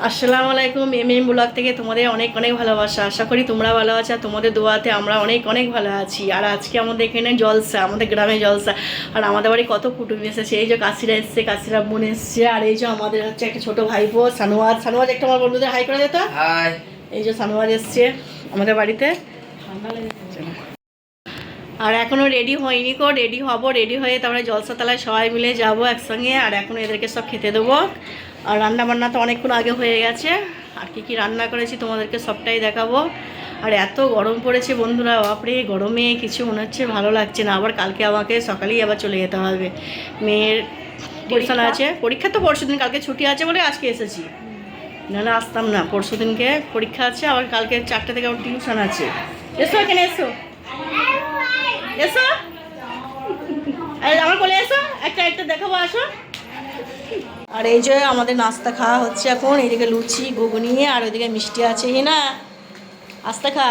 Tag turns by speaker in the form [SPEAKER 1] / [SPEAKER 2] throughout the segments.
[SPEAKER 1] আসসালামু আলাইকুম। ব্লগ থেকে তোমাদের অনেক অনেক ভালোবাসা। আশা করি তোমরা ভালো আছো, আর তোমাদের দোয়াতে আমরা অনেক অনেক ভালো আছি। আর আজকে আমাদের এখানে জলসা, আমাদের গ্রামে জলসা। আর আমাদের বাড়ি কত কুটুম এসেছে। এই যে কাশিরা এসছে, কাশিরা বোন এসছে, আর এই যে আমাদের হচ্ছে একটা ছোট ভাইপো সানোয়াজ। সানোয়াজ একটা আমার বন্ধুদের হাই করে দিত। এই যে সানোয়াজ এসছে আমাদের বাড়িতে। ঠান্ডা লেগেছে না। আর এখনও রেডি হয়নি কো, রেডি হব। রেডি হয়ে তারপরে জলসাতলায় সবাই মিলে যাব একসঙ্গে। আর এখন এদেরকে সব খেতে দেবো। আর রান্না বান্না তো অনেকক্ষণ আগে হয়ে গেছে। আর কি রান্না করেছি তোমাদেরকে সবটাই দেখাবো। আর এত গরম পড়েছে বন্ধুরা, বাপরে গরমে কিছু মনে হচ্ছে ভালো লাগছে না। আবার কালকে আমাকে সকালেই আবার চলে যেতে হবে, মেয়ের টিউশন আছে। পরীক্ষা তো পরশু দিন, কালকে ছুটি আছে বলে আজকে এসেছি, নাহলে আসতাম না। পরশু দিনকে পরীক্ষা আছে, আবার কালকে 4টে থেকে আবার টিউশন আছে। এসো এখানে এসো, এসো আমার কোলে এসো, একটা একটা দেখাবো, আসো। আর এই যে আমাদের নাস্তা খাওয়া হচ্ছে এখন। এইদিকে লুচি ঘুগনি, আর ওইদিকে মিষ্টি আছে। না আস্তে খা।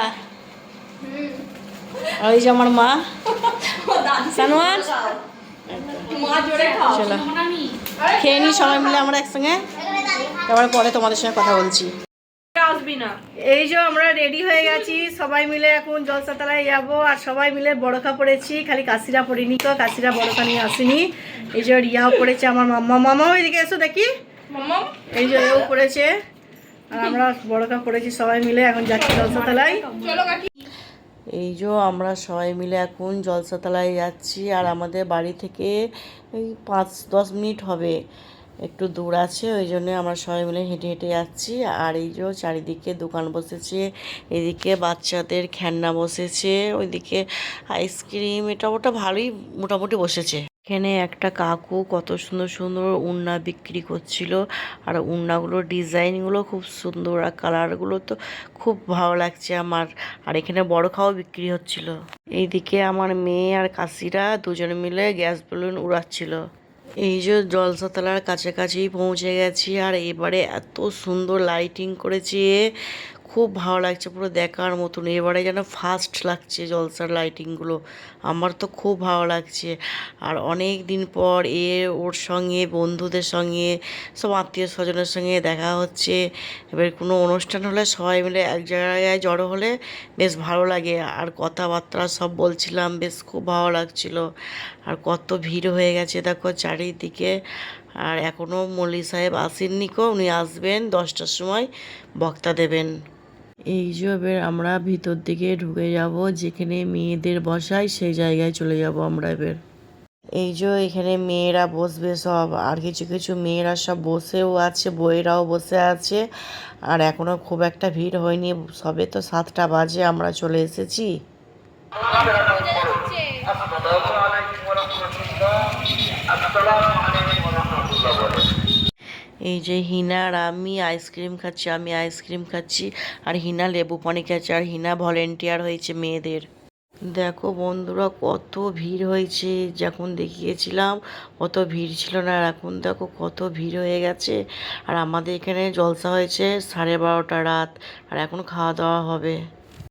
[SPEAKER 1] আর ওই যে আমার মা সানোয়াজ। চলো খেয়ে নি সবাই মিলে আমরা একসঙ্গে, তারপরে পরে তোমাদের সঙ্গে কথা বলছি। এই যে আমরা রেডি হয়ে গেছি সবাই মিলে, এখন জলসাতলায় যাবো। আর সবাই মিলে বড়খা পড়েছি, খালি কাশিরা পড়িনি তো, কাশিরা বড়খা নিয়ে আসেনি। এই যে রিয়াও পড়েছে, আমার মাম্মা। মামাও এদিকে এসো দেখি। এই যে এও পড়েছে, আর আমরা বড়খা পড়েছি সবাই মিলে। এখন যাচ্ছি জলসাতলায়। এই যে আমরা সবাই মিলে এখন জলসাতলায় যাচ্ছি। আর আমাদের বাড়ি থেকে এই 5-10 মিনিট হবে, একটু দূর আছে। ওই জন্য আমরা সবাই মিলে হেঁটে হেঁটে যাচ্ছি। আর এই যে চারিদিকে দোকান বসেছে, এদিকে বাচ্চাদের খেলনা বসেছে, ওইদিকে আইসক্রিম, এটা ওটা ভালোই মোটামুটি বসেছে। এখানে একটা কাকু কত সুন্দর সুন্দর উন্না বিক্রি করছিল। আর উন্নাগুলোর ডিজাইনগুলো খুব সুন্দর, আর কালারগুলো তো খুব ভালো লাগছে আমার। আর এখানে বড় খাওয়া বিক্রি হচ্ছিল। এইদিকে আমার মেয়ে আর কাশিরা দুজনে মিলে গ্যাস বেলুন উড়াচ্ছিল। এই যে জলসাতলার কাছাকাছি পৌঁছে গেছি। আর এবারে এত সুন্দর লাইটিং করেছে, খুব ভালো লাগছে, পুরো দেখার মতন। এবারে যেন ফার্স্ট লাগছে জলসার লাইটিংগুলো, আমার তো খুব ভালো লাগছে। আর অনেক দিন পর ওর সঙ্গে বন্ধুদের সঙ্গে সব আত্মীয় স্বজনের সঙ্গে দেখা হচ্ছে। এবার কোনো অনুষ্ঠান হলে সবাই মিলে এক জায়গায় জড়ো হলে বেশ ভালো লাগে। আর কথাবার্তা সব বলছিলাম, বেশ খুব ভালো লাগছিল। আর কত ভিড় হয়ে গেছে দেখো চারিদিকে। আর এখনও মল্লি সাহেব আসেননি কো, উনি আসবেন 10টার সময়, বক্তা দেবেন। এই যে এবার আমরা ভিতর দিকে ঢুকে যাব, যেখানে মেয়েদের বসায় সেই জায়গায় চলে যাব আমরা এবার। এই যে এখানে মেয়েরা বসবে সব, আর কিছু কিছু মেয়েরা সব বসেও আছে, বইয়েরাও বসে আছে। আর এখনো খুব একটা ভিড় হয়নি, সবে তো 7টা বাজে, আমরা চলে এসেছি। এই যে হিনা আর আমি আইসক্রিম খাচ্ছি, আমি আইসক্রিম খাচ্ছি, আর হিনা লেবু পানি খাচ্ছে। আর হিনা ভলেন্টিয়ার হয়েছে মেয়েদের। দেখো বন্ধুরা কত ভিড় হয়েছে, যখন দেখিয়েছিলাম অত ভিড় ছিল না, আর এখন দেখো কত ভিড় হয়ে গেছে। আর আমাদের এখানে জলসা হয়েছে 12:30 রাত, আর এখন খাওয়া দাওয়া হবে।